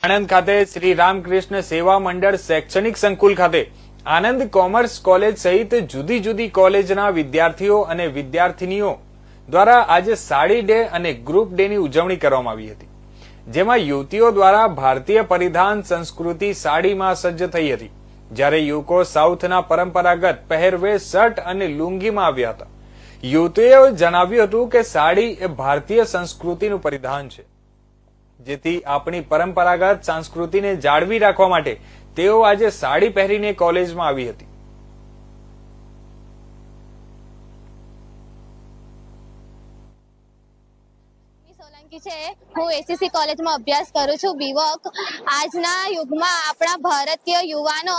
આણંદ ખાતે શ્રી રામકૃષ્ણ સેવા મંડળ શૈક્ષણિક સંકુલ ખાતે આનંદ કોમર્સ કોલેજ સહિત જુદી જુદી કોલેજના વિદ્યાર્થીઓ અને વિદ્યાર્થિનીઓ દ્વારા આજે સાડી ડે અને ગ્રુપ ડે ની ઉજવણી કરવામાં આવી હતી, જેમાં યુવતીઓ દ્વારા ભારતીય પરિધાન સંસ્કૃતિ સાડીમાં સજ્જ થઈ હતી, જ્યારે યુવકો સાઉથના પરંપરાગત પહેરવેશ શર્ટ અને લુંગીમાં આવ્યા હતા। યુવતીઓએ જણાવ્યું હતું કે સાડી એ ભારતીય સંસ્કૃતિનું પરિધાન છે, જેથી આપણી પરંપરાગત સંસ્કૃતિને જાળવી રાખવા માટે તેઓ આજે સાડી પહેરીને કોલેજમાં આવી હતી। સોલંકી છે, હું એસીસી કોલેજમાં અભ્યાસ કરું છું, બીવોક। આજના યુગમાં આપણા ભારતીય યુવાનો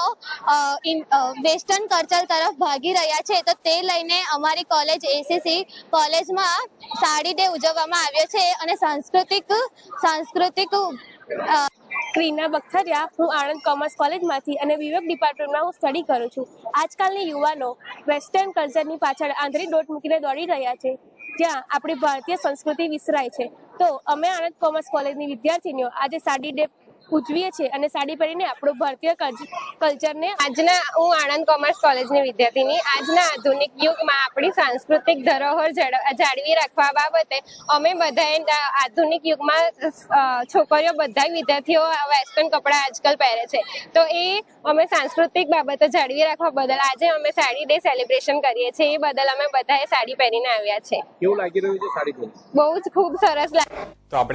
વેસ્ટર્ન કલ્ચર તરફ ભાગી રહ્યા છે, તો તે લઈને અમારી કોલેજ એસીસી કોલેજમાં સાડી ડે ઉજવવામાં આવ્યો છે અને સાંસ્કૃતિક ક્રીના બખતરિયા, હું આણંદ કોમર્સ કોલેજમાંથી અને બીવેક ડિપાર્ટમેન્ટમાં હું સ્ટડી કરું છું। આજકાલની યુવાનો વેસ્ટર્ન કલ્ચરની પાછળ આંધળી દોટ મૂકીને દોડી રહ્યા છે, જ્યાં આપણી ભારતીય સંસ્કૃતિ વિસરાય છે। તો અમે આણંદ કોમર્સ કોલેજની વિદ્યાર્થીનીઓ આજે સાડી ડે ઉજવીએ છીએ અને સાડી પહેરીને આપણું ભારતીય કલ્ચરને હું આણંદ કોમર્સ કોલેજની વિદ્યાર્થીની આજના આધુનિક યુગમાં આપણી સાંસ્કૃતિક ધરોહર જાળવી રાખવા બાબતે અમે બધાએ આધુનિક યુગમાં છોકરીઓ બધા વિદ્યાર્થીઓ વેસ્ટર્ન કપડાં આજકાલ પહેરે છે, તો એ અમે સાંસ્કૃતિક બાબતો જાળવી રાખવા બદલ આજે અમે સાડી ડે સેલિબ્રેશન કરીએ છીએ। એ બદલ અમે બધાએ સાડી પહેરીને આવ્યા છે। કેવું લાગી રહ્યું છે સાડી પહેરી? બહુ જ ખૂબ સરસ લાગે। તો આપણે